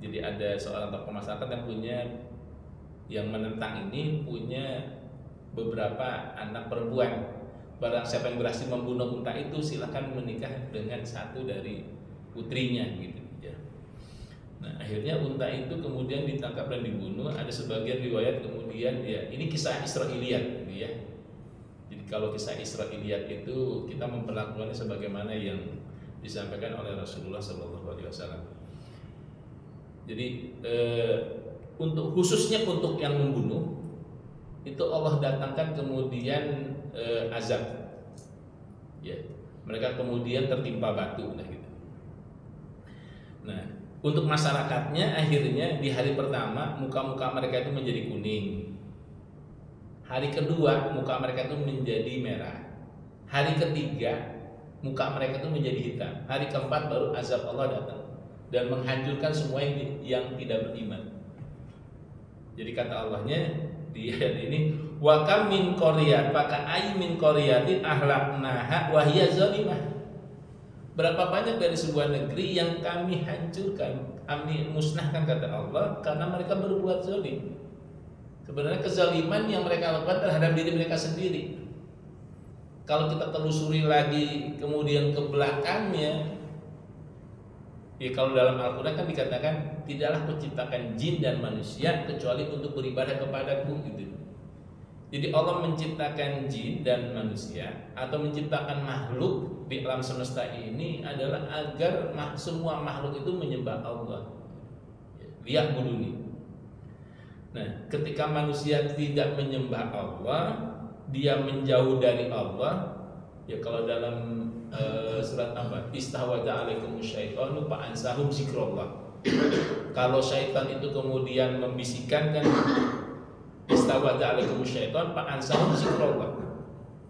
Jadi ada seorang tokoh masyarakat yang menentang ini punya beberapa anak perempuan. Barang siapa yang berhasil membunuh unta itu, silahkan menikah dengan satu dari putrinya gitu ya. Nah, akhirnya unta itu kemudian ditangkap dan dibunuh. Ada sebagian riwayat kemudian ya, ini kisah Israiliyat gitu ya. Jadi kalau kisah Israiliyat itu kita memperlakukannya sebagaimana yang disampaikan oleh Rasulullah SAW. Jadi khususnya untuk yang membunuh itu Allah datangkan kemudian azab. Ya, mereka kemudian tertimpa batu, nah gitu. Nah, untuk masyarakatnya akhirnya di hari pertama muka-muka mereka itu menjadi kuning. Hari kedua muka mereka itu menjadi merah. Hari ketiga muka mereka itu menjadi hitam. Hari keempat baru azab Allah datang dan menghancurkan semua yang tidak beriman. Jadi kata Allahnya di ayat ini, wa kam min qaryat faka ay min qaryatin ahlaknaha wa hiya zalimah. Berapa banyak dari sebuah negeri yang kami hancurkan, kami musnahkan, kata Allah, karena mereka berbuat zalim. Sebenarnya kezaliman yang mereka lakukan terhadap diri mereka sendiri. Kalau kita telusuri lagi kemudian ke belakangnya, ya kalau dalam Al-Quran kan dikatakan tidaklah kuciptakan jin dan manusia kecuali untuk beribadah kepadaku gitu. Jadi Allah menciptakan jin dan manusia atau menciptakan makhluk di alam semesta ini adalah agar semua makhluk itu menyembah Allah. Lihat buduni. Nah, ketika manusia tidak menyembah Allah, dia menjauh dari Allah. Ya kalau dalam surat apa? Istahwadha alaikumus syaitanu fa ansahum zikrullah. Kalau syaitan itu kemudian membisikkan kan, istahwadha alaikumus syaitan fa ansahum zikrullah.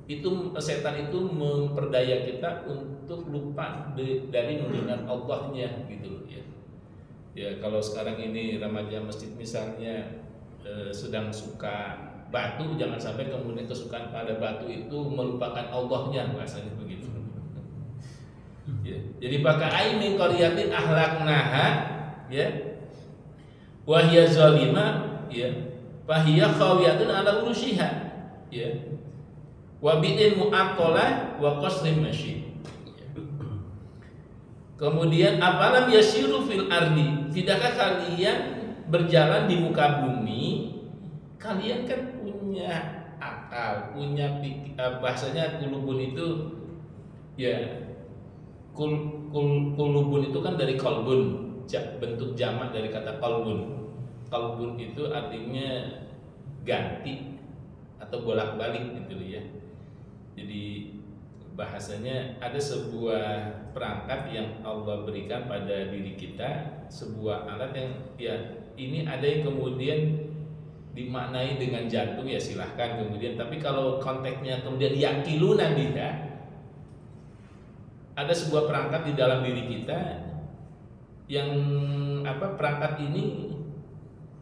Itu setan itu memperdaya kita untuk lupa dari mengingat Allahnya gitu loh ya. Ya kalau sekarang ini remaja masjid misalnya sedang suka batu, jangan sampai kemudian kesukaan pada batu itu melupakan Allahnya, bahasanya begitu. Ya. Jadi pakai ainin qaryatin ahlaknaha ya wa hiya zalimah ya fa hiya khawiyatun ala urushiha ya wa bi'in mu'attalah wa qasrin masyid. Kemudian apalam yasiru fil ardi, tidakkah kalian berjalan di muka bumi? Kalian kan punya akal, punya bahasanya kulubun itu ya kulubun itu kan dari kolbun, bentuk jamak dari kata kolbun. Kolbun itu artinya ganti atau bolak-balik gitu ya. Jadi bahasanya ada sebuah perangkat yang Allah berikan pada diri kita, sebuah alat yang ya ini ada yang kemudian dimaknai dengan jantung ya silahkan kemudian, tapi kalau konteksnya kemudian yakiluna biha ada sebuah perangkat di dalam diri kita yang perangkat ini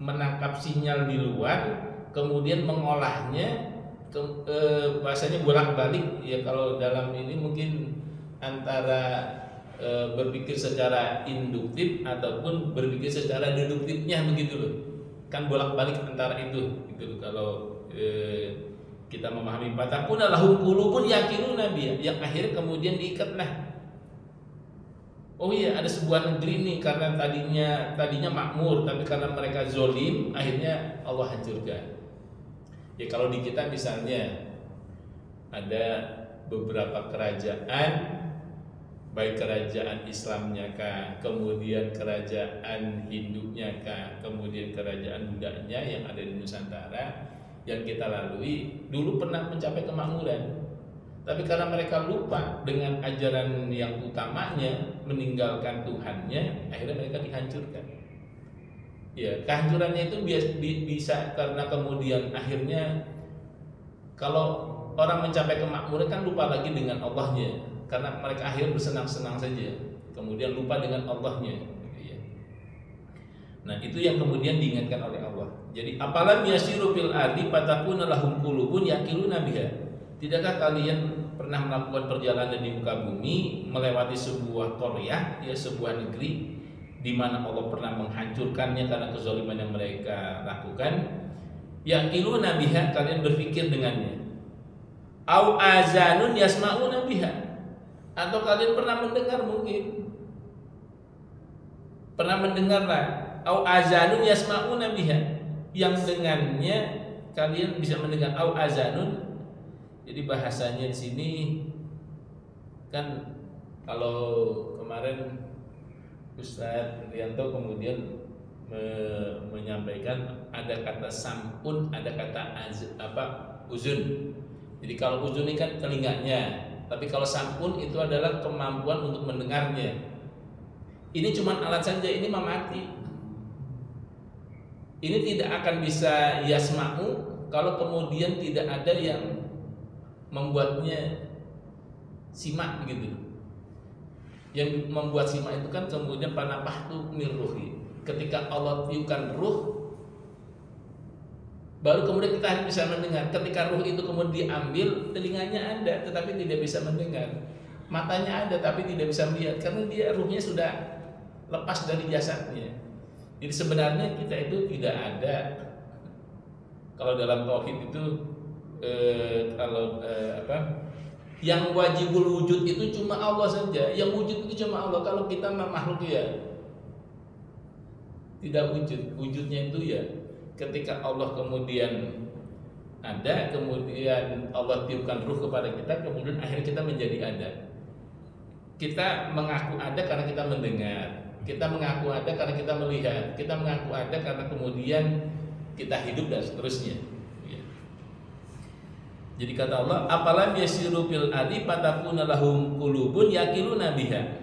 menangkap sinyal di luar, kemudian mengolahnya, bahasanya bolak-balik ya. Kalau dalam ini mungkin antara berpikir secara induktif ataupun berpikir secara deduktifnya begitu loh, kan bolak-balik antara itu gitu loh. Kalau kita memahami fatakuna lahum qulubun yaqiluna biha, yang akhirnya kemudian diikatlah. Oh iya, ada sebuah negeri nih, karena tadinya makmur, tapi karena mereka zolim, akhirnya Allah hancurkan. Ya kalau di kita misalnya ada beberapa kerajaan, baik kerajaan Islamnya kah, kemudian kerajaan Hindunya kah, kemudian kerajaan Buddhanya yang ada di Nusantara, yang kita lalui dulu pernah mencapai kemakmuran. Tapi karena mereka lupa dengan ajaran yang utamanya, meninggalkan Tuhannya, akhirnya mereka dihancurkan. Ya, kehancurannya itu bisa karena kemudian akhirnya kalau orang mencapai kemakmuran kan lupa lagi dengan Allahnya, karena mereka akhirnya bersenang-senang saja, kemudian lupa dengan Allahnya. Nah, itu yang kemudian diingatkan oleh Allah. Jadi apalam yasiru fil ardi fatakuna lahum qulubun yaqiluna biha. Tidakkah kalian pernah melakukan perjalanan di muka bumi melewati sebuah qaryah, ya sebuah negeri di mana Allah pernah menghancurkannya karena kezaliman yang mereka lakukan? Yaqiluna biha, kalian berpikir dengannya. Au azanun yasma'una biha, atau kalian pernah mendengar, mungkin pernah mendengar lah. Au azanun yasma'una biha, yang dengannya kalian bisa mendengar. Au azanun, jadi bahasanya di sini kan, kalau kemarin Ustadz Rianto kemudian menyampaikan ada kata sampun, ada kata uzun. Jadi kalau uzun ini kan telinganya, tapi kalau sampun itu adalah kemampuan untuk mendengarnya. Ini cuma alat saja, ini memati. Ini tidak akan bisa yasma'u kalau kemudian tidak ada yang membuatnya simak begitu. Yang membuat simak itu kan kemudian panapahtu mir ruhi. Ketika Allah tiupkan ruh, baru kemudian kita harus bisa mendengar. Ketika ruh itu kemudian diambil, telinganya ada tetapi tidak bisa mendengar. Matanya ada tapi tidak bisa melihat karena dia ruhnya sudah lepas dari jasadnya. Jadi sebenarnya kita itu tidak ada. Kalau dalam tauhid itu yang wajibul wujud itu cuma Allah saja. Yang wujud itu cuma Allah. Kalau kita makhluk ya tidak wujud. Wujudnya itu ya ketika Allah kemudian ada, kemudian Allah tiupkan ruh kepada kita, kemudian akhirnya kita menjadi ada. Kita mengaku ada karena kita mendengar, kita mengaku ada karena kita melihat, kita mengaku ada karena kemudian kita hidup dan seterusnya. Jadi kata Allah, apalam yasiru fil ardi fatakuna lahum qulubun yaqiluna biha.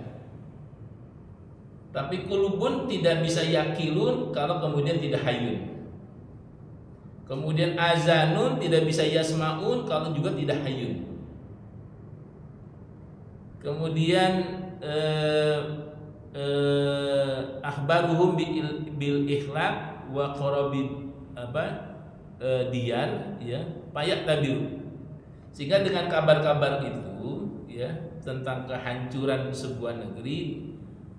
Tapi qulubun tidak bisa yaqilun kalau kemudian tidak hayyun. Kemudian azanun tidak bisa yasmaun kalau juga tidak hayyun. Kemudian akhbaruhum bil ikhlaq wa qarabid diyar, ya, payak tabiru. Sehingga dengan kabar-kabar itu ya tentang kehancuran sebuah negeri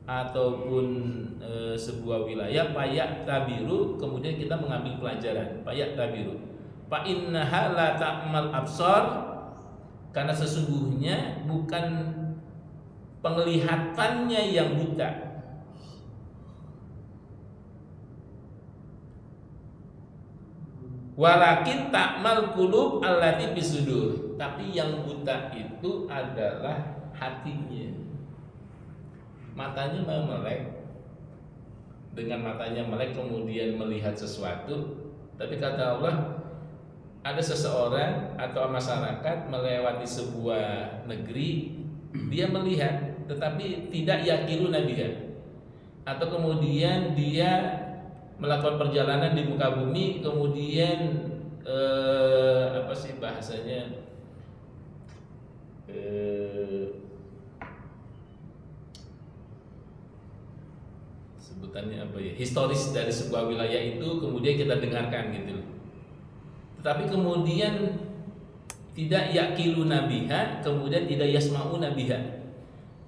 ataupun sebuah wilayah, payak tabiru, kemudian kita mengambil pelajaran. Payak tabiru, fa innaha la ta'mal absar, karena sesungguhnya bukan penglihatannya yang buta, walakin ta'mal qulub allati bisudur, tapi yang buta itu adalah hatinya. Matanya melek, dengan matanya melek kemudian melihat sesuatu, tapi kata Allah, ada seseorang atau masyarakat melewati sebuah negeri, dia melihat tetapi tidak yaqiluna biha, atau kemudian dia melakukan perjalanan di muka bumi, kemudian bahasanya sebutannya apa ya, historis dari sebuah wilayah itu kemudian kita dengarkan gitu loh. Tetapi kemudian tidak yakilu nabiha, kemudian tidak yasma'u nabiha.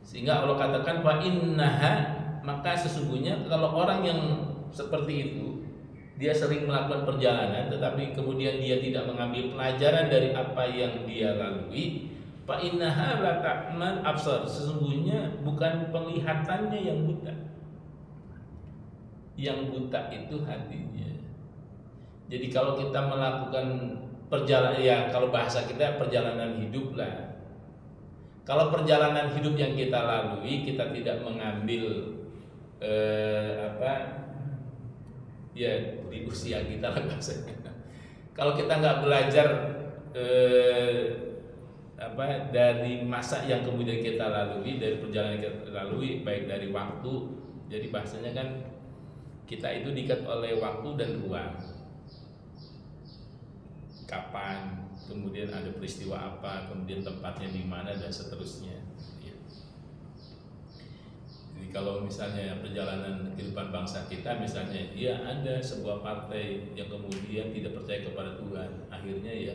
Sehingga Allah katakan fa innaha, maka sesungguhnya kalau orang yang seperti itu dia sering melakukan perjalanan tetapi kemudian dia tidak mengambil pelajaran dari apa yang dia lalui, fa innaha la ta'mal absar, sesungguhnya bukan penglihatannya yang buta. Yang buta itu hatinya. Jadi kalau kita melakukan perjalanan, ya kalau bahasa kita perjalanan hidup lah. Kalau perjalanan hidup yang kita lalui kita tidak mengambil ya di usia kita lah bahasanya. Kalau kita nggak belajar dari masa yang kemudian kita lalui, dari perjalanan yang kita lalui, baik dari waktu, jadi bahasanya kan kita itu diikat oleh waktu dan ruang. Kapan, kemudian ada peristiwa apa, kemudian tempatnya di mana dan seterusnya. Ya. Jadi kalau misalnya perjalanan kehidupan bangsa kita, misalnya ya ada sebuah partai yang kemudian tidak percaya kepada Tuhan, akhirnya ya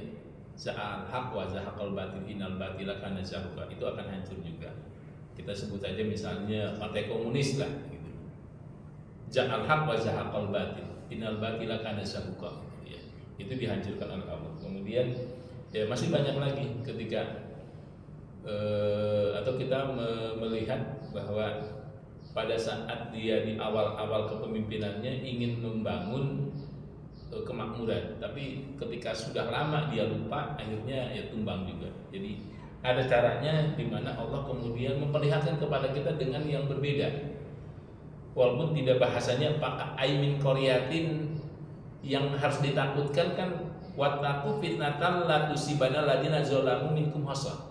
za'al haq wa zahaqal batil innal batila kana zahuqa, itu akan hancur juga. Kita sebut saja misalnya partai komunis lah gitu. Za'al haq wa zahaqal batil innal batila kana zahuqa. Itu dihancurkan oleh Allah. Kemudian ya masih banyak lagi ketika atau kita melihat bahwa pada saat dia di awal-awal kepemimpinannya ingin membangun kemakmuran, tapi ketika sudah lama dia lupa, akhirnya ya tumbang juga. Jadi ada caranya di mana Allah kemudian memperlihatkan kepada kita dengan yang berbeda. Walaupun tidak bahasanya pakai aimin koryatin, yang harus ditakutkan kan wattaqu fitnatan la tusibanna alladziina zalamu minkum khassah.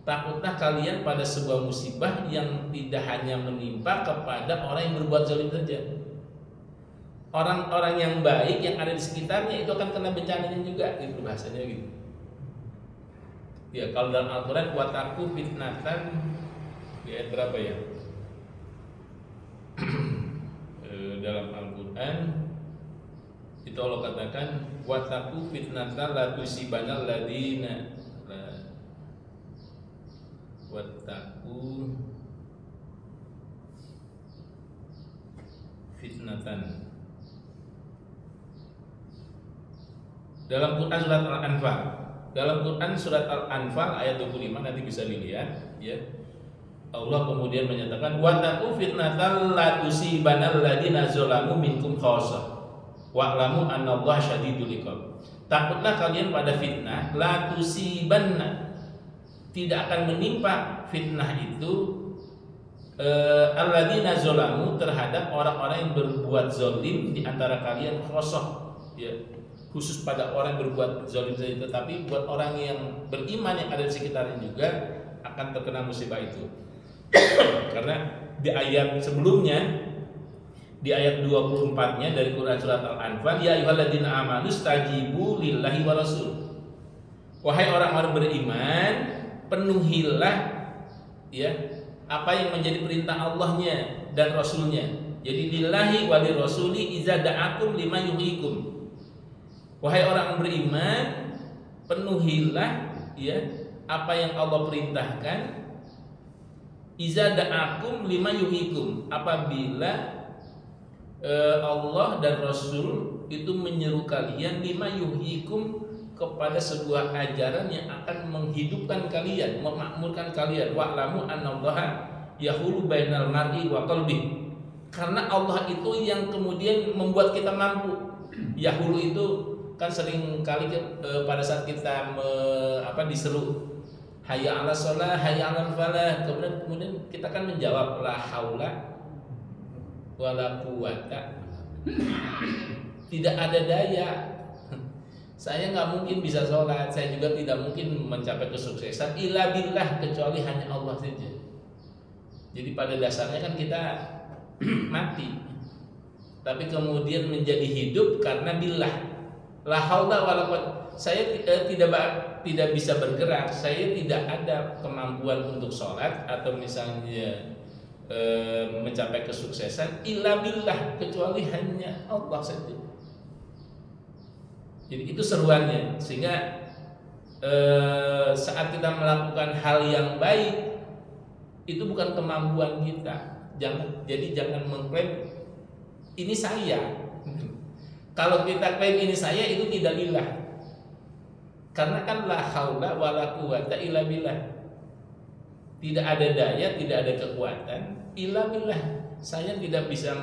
Takutlah kalian pada sebuah musibah yang tidak hanya menimpa kepada orang yang berbuat zalim saja. Orang-orang yang baik yang ada di sekitarnya itu akan kena bencananya juga, gitu bahasanya gitu. Ya, kalau dalam Al-Qur'an wattaqu fitnatan, di ayat berapa ya? Dalam Al-Qur'an itu Allah katakan wattaqu fitnatan la tusibanna alladziina wattaqu fitnatan. Dalam Quran surat Al-Anfal, dalam Quran surat Al-Anfal ayat 25 nanti bisa dilihat ya. Allah kemudian menyatakan wattaqu fitnatan la tusibanna alladziina zalamu minkum khassah wa'lamu annallaha syadidul iqab. Takutlah kalian pada fitnah la tusibanna, tidak akan menimpa fitnah itu alladzina zalamu, terhadap orang-orang yang berbuat zalim di antara kalian khassah ya, khusus pada orang yang berbuat zalim saja, tetapi buat orang yang beriman yang ada di sekitarnya juga akan terkena musibah itu. Karena di ayat sebelumnya, di ayat 24-nya dari Quran surat Al-Anfal, ya ayyuhalladzina amanu stajibu lillahi wa rasul. Wahai orang-orang beriman, penuhilah ya apa yang menjadi perintah Allahnya dan Rasulnya. Jadi lillahi wa lirrasuli iza da'akum lima yuhyikum. Wahai orang beriman, penuhilah ya apa yang Allah perintahkan, iza da'akum lima yuhyikum, apabila Allah dan Rasul itu menyeru kalian lima yuhyikum, kepada sebuah ajaran yang akan menghidupkan kalian, memakmurkan kalian. Wa'lamu annallaha yahulu bainal mar'i wa qalbi. Karena Allah itu yang kemudian membuat kita mampu. Yahulu itu kan sering kali pada saat kita diseru hayya 'alas shalah, hayya 'alal falah, kemudian kita kan menjawab la haula wala quwata, tidak ada daya, saya nggak mungkin bisa sholat, saya juga tidak mungkin mencapai kesuksesan illa billah, kecuali hanya Allah saja. Jadi pada dasarnya kan kita mati, tapi kemudian menjadi hidup karena billah. La haula wala quwata, saya tidak bisa bergerak, saya tidak ada kemampuan untuk sholat atau misalnya mencapai kesuksesan illa billah, kecuali hanya Allah saja. Jadi itu seruannya, sehingga saat kita melakukan hal yang baik itu bukan kemampuan kita. Jangan mengklaim ini saya. Kalau kita klaim ini saya, itu tidak lillah. Karena kan la haula wala quwata illa billah. Tidak ada daya, tidak ada kekuatan illa billah. Saya tidak bisa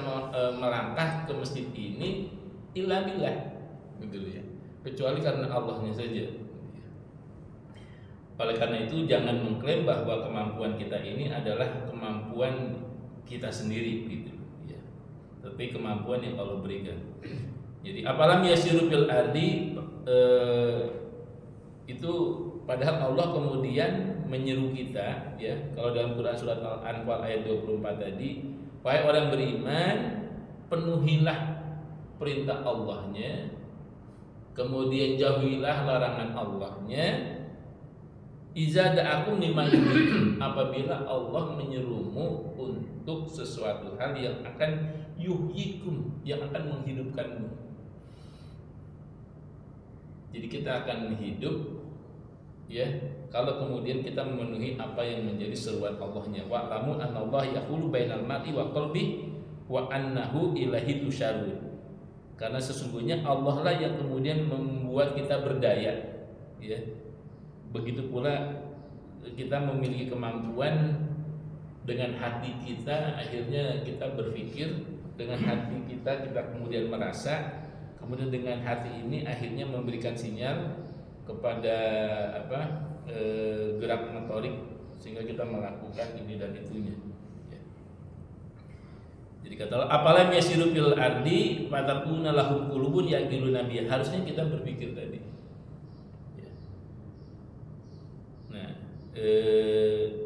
melangkah ke masjid ini illa billah, gitu ya. Kecuali karena Allahnya saja. Oleh karena itu jangan mengklaim bahwa kemampuan kita ini adalah kemampuan kita sendiri, gitu ya. Tapi kemampuan yang Allah berikan. Jadi apalam yasiru fil ardi, itu padahal Allah kemudian menyeru kita, ya. Kalau dalam Quran surat Al-Anfal ayat 24 tadi, wahai orang beriman, penuhilah perintah Allahnya, kemudian jauhilah larangan Allahnya. Iza da'akum liman yuhyikum, apabila Allah menyerumu untuk sesuatu hal yang akan yuhyikum, yang akan menghidupkanmu. Jadi kita akan hidup, ya, kalau kemudian kita memenuhi apa yang menjadi seruan Allahnya. Wa lamu anallahu yaqulu bainal mar'i wa qalbi wa annahu ilaihi tusyarun. Karena sesungguhnya Allah lah yang kemudian membuat kita berdaya, ya. Begitu pula kita memiliki kemampuan dengan hati kita, akhirnya kita berpikir, dengan hati kita kemudian merasa, kemudian dengan hati ini akhirnya memberikan sinyal kepada gerak motorik, sehingga kita melakukan ini dan itunya. Ya. Jadi kata Allah, apalam yasiru fil ardi fatakuna lahum qulubun yaqiluna biha. Harusnya kita berpikir tadi. Ya. Nah,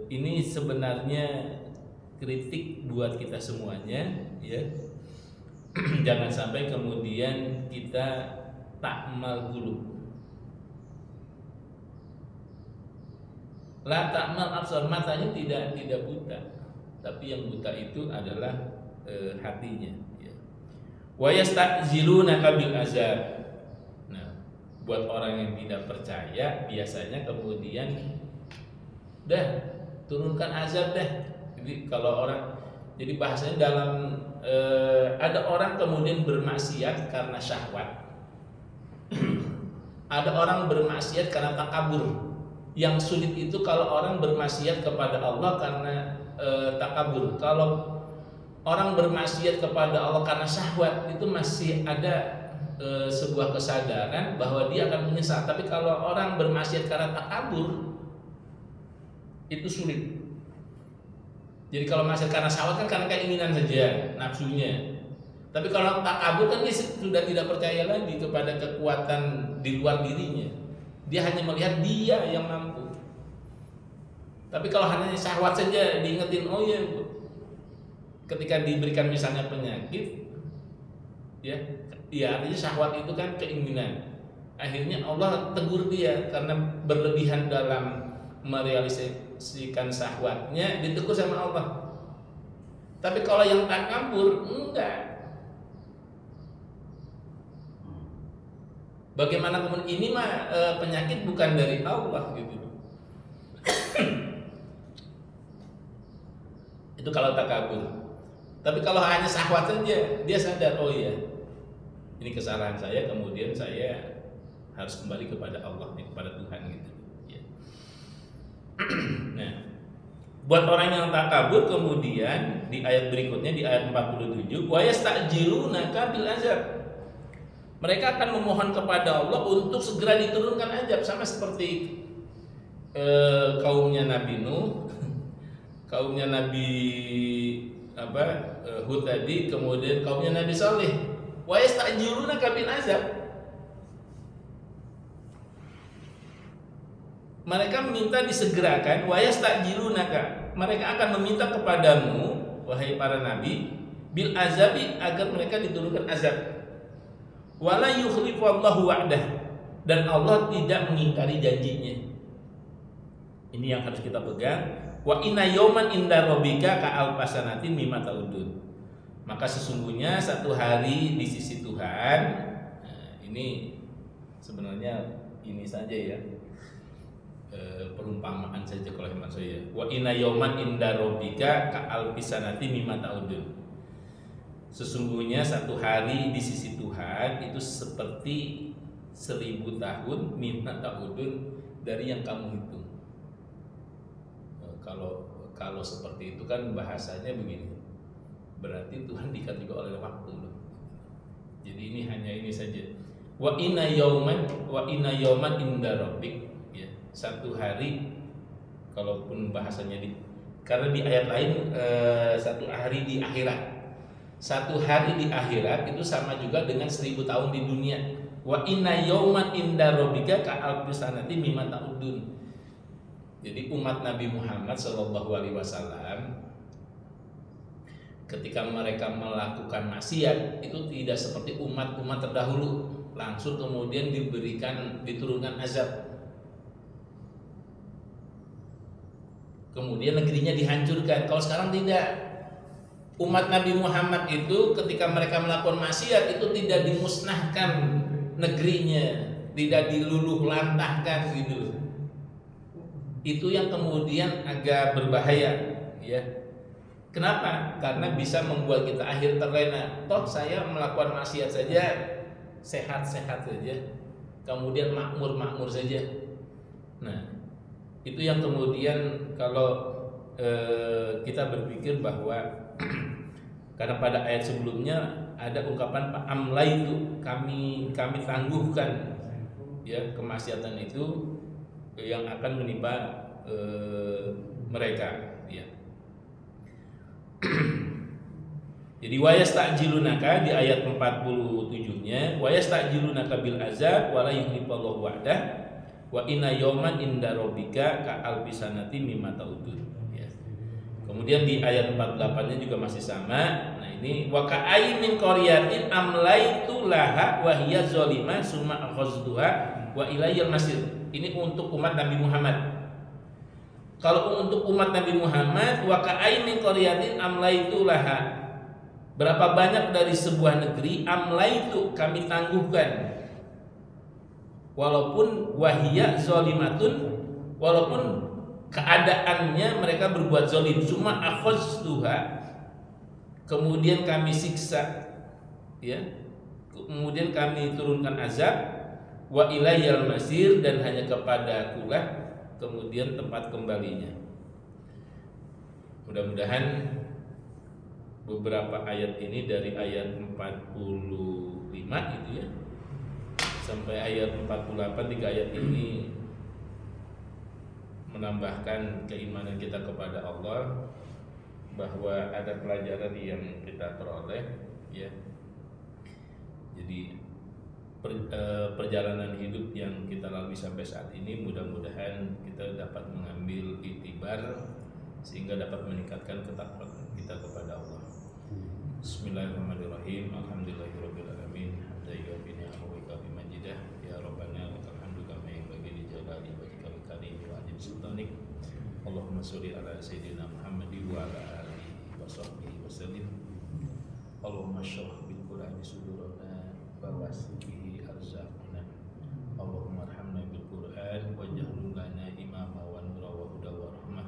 ini sebenarnya kritik buat kita semuanya, ya. Jangan sampai kemudian kita takmal qulub. La ta'mal absar, matanya tidak buta, tapi yang buta itu adalah hatinya, ya. Wa yasta'zilunaka bil azab. Nah, buat orang yang tidak percaya biasanya kemudian dah turunkan azab dah. Jadi kalau orang, jadi bahasanya dalam ada orang kemudian bermaksiat karena syahwat. Ada orang bermaksiat karena takabur. Yang sulit itu kalau orang bermaksiat kepada Allah karena takabur. Kalau orang bermaksiat kepada Allah karena syahwat, itu masih ada sebuah kesadaran bahwa dia akan menyesal. Tapi kalau orang bermaksiat karena takabur, itu sulit. Jadi kalau maksiat karena syahwat kan karena keinginan saja, nafsunya. Tapi kalau takabur kan dia sudah tidak percaya lagi kepada kekuatan di luar dirinya. Dia hanya melihat dia yang mampu. Tapi kalau hanya syahwat saja diingetin, oh ya, ketika diberikan misalnya penyakit, ya artinya syahwat itu kan keinginan. Akhirnya Allah tegur dia karena berlebihan dalam merealisasikan syahwatnya, ditegur sama Allah. Tapi kalau yang takabur, enggak. Bagaimana kemudian ini mah penyakit bukan dari Allah, gitu. Itu kalau takabur. Tapi kalau hanya syahwat saja, dia sadar, oh iya, ini kesalahan saya, kemudian saya harus kembali kepada Allah, kepada Tuhan, gitu. Ya. Nah, buat orang yang takabur kemudian di ayat berikutnya, di ayat 47, wa yasta'jilunaka bil azab. Mereka akan memohon kepada Allah untuk segera diturunkan azab, sama seperti kaumnya Nabi Nuh, kaumnya Nabi Hud tadi, kemudian kaumnya Nabi Saleh. Wa yasta'jilunaka bil azab. Mereka meminta disegerakan, wa yasta'jilunaka. Mereka akan meminta kepadamu, wahai para nabi, bil azabi, agar mereka diturunkan azab. Wala yukhlifallahu wa'dah, dan Allah tidak mengingkari janjinya. Ini yang harus kita pegang, wa inna yawman inda rabbika ka alfasanatin mimma ta'udun. Maka sesungguhnya satu hari di sisi Tuhan, nah, ini sebenarnya ini saja ya, perumpamaan saja kalau hemat saya. Wa inna yawman inda rabbika ka alfisanati mimma ta'udun. Sesungguhnya satu hari di sisi Tuhan itu seperti 1000 tahun mimma ta'udun dari yang kamu hitung. Kalau seperti itu kan bahasanya begini. Berarti Tuhan diikat juga oleh waktu loh. Jadi ini hanya ini saja. Wa inna yawman inda rabbik, ya, satu hari, kalaupun bahasanya karena di ayat lain satu hari di akhirat. Satu hari di akhirat itu sama juga dengan 1000 tahun di dunia. Wa inna yawman inda rabbika ka alfi sanati mimma ta'udun. Jadi umat Nabi Muhammad SAW ketika mereka melakukan maksiat itu tidak seperti umat-umat terdahulu langsung kemudian diturunkan azab, kemudian negerinya dihancurkan. Kalau sekarang tidak, umat Nabi Muhammad itu ketika mereka melakukan maksiat itu tidak dimusnahkan negerinya, tidak diluluh lantahkan gitu. Itu yang kemudian agak berbahaya, ya. Kenapa? Karena bisa membuat kita akhir terlena. Toh saya melakukan maksiat saja, sehat-sehat saja, kemudian makmur-makmur saja. Nah, itu yang kemudian kalau kita berpikir bahwa karena pada ayat sebelumnya ada ungkapan amlai itu kami tangguhkan, ya, kemaksiatan itu yang akan menimpa mereka, ya. Jadi wayasta'jilunaka di ayat 47-nya, wayasta'jilunaka bil azab wala yuhlifallahu wa'dah wa inna yawman inda rabbika ka alfi sanati mimma ta'udun, ya. Kemudian di ayat 48-nya juga masih sama. Nah, ini wa ka'ayyin min qaryatin amlaitu laha wa hiya zalimah summa akhadtuha wa ilayyal masir. Ini untuk umat Nabi Muhammad. Kalau untuk umat Nabi Muhammad, wa ka'ayyin min qaryatin amlaitu laha, berapa banyak dari sebuah negeri amlaitu kami tangguhkan, walaupun wahiyya zalimatun, walaupun keadaannya mereka berbuat zalim, cuma akhadtuha, kemudian kami siksa, ya, kemudian kami turunkan azab, wa ilayyal masir, dan hanya kepada akulah kemudian tempat kembalinya. Mudah-mudahan beberapa ayat ini dari ayat 45 itu ya sampai ayat 48, 3 ayat ini menambahkan keimanan kita kepada Allah, bahwa ada pelajaran yang kita peroleh, ya. Jadi perjalanan hidup yang kita lalui sampai saat ini mudah-mudahan kita dapat mengambil iktibar sehingga dapat meningkatkan ketakwaan kita kepada Allah. Bismillahirrahmanirrahim. Alhamdulillahirabbil alamin. Hamdan yu'affi ni'amahu wa yukafi majidah. Ya Rabbana lakal hamdu kama yanbaghi li jalali wajhikal karim wa azim sultanik. Allahumma sholli ala sayyidina Muhammadin wa ala alihi wa sahbihi wasallim. Allahumma shrah bil Qur'ani sudurana wa wasi' bihi arzaqna. Allahumma arhamna bil Qur'an waj'alhu lana imama wa nura wa huda wa rahmah.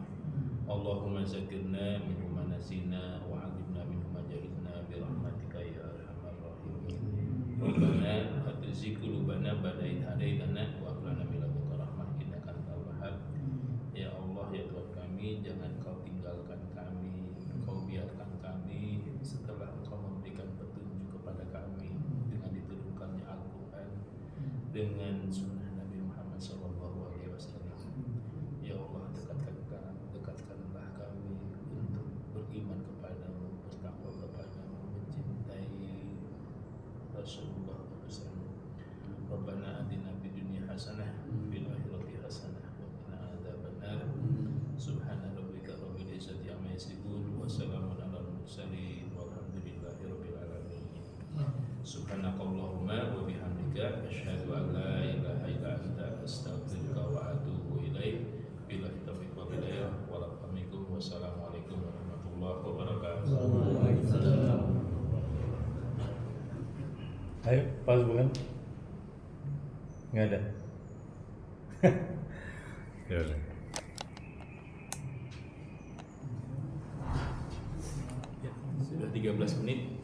Allahumma zakirna minhu ma nasina wa 'allimna minhu ma jahilna bi rahmatika ya arhamar rahimin. Rabbana la tuzigh qulubana ba'da idh hadaytana wa hab lana min ladunka rahmah innaka antal wahhab. Ya Allah, ya Tuhan kami, jangan Kau tinggalkan kami, Kau biarkan kami setelah Engkau memberikan petunjuk kepada kami dengan diturunkannya Al-Quran, dengan sunnah Nabi Muhammad SAW. Ya Allah, dekatkanlah kami untuk beriman kepadamu, bertakwa kepadamu, mencintai Rasulullah SAW. Rabbana atina fid dunya hasanah fil akhirati hasanah wa qina adzabannar. Subhana rabbika rabbil izzati amma yasifun wa salamun alal mursalin walhamdulillahi rabbil alamin. Subhanakallahumma wa bihamdika asyhadu an la ilaha illa anta astaghfiruka wa atubu ilaik. Billahi taufiq wal hidayah. Wassalamualaikum warahmatullahi wabarakatuh. Ayo, pas bukan? Nggak ada. Ya udah. Sudah 13 menit.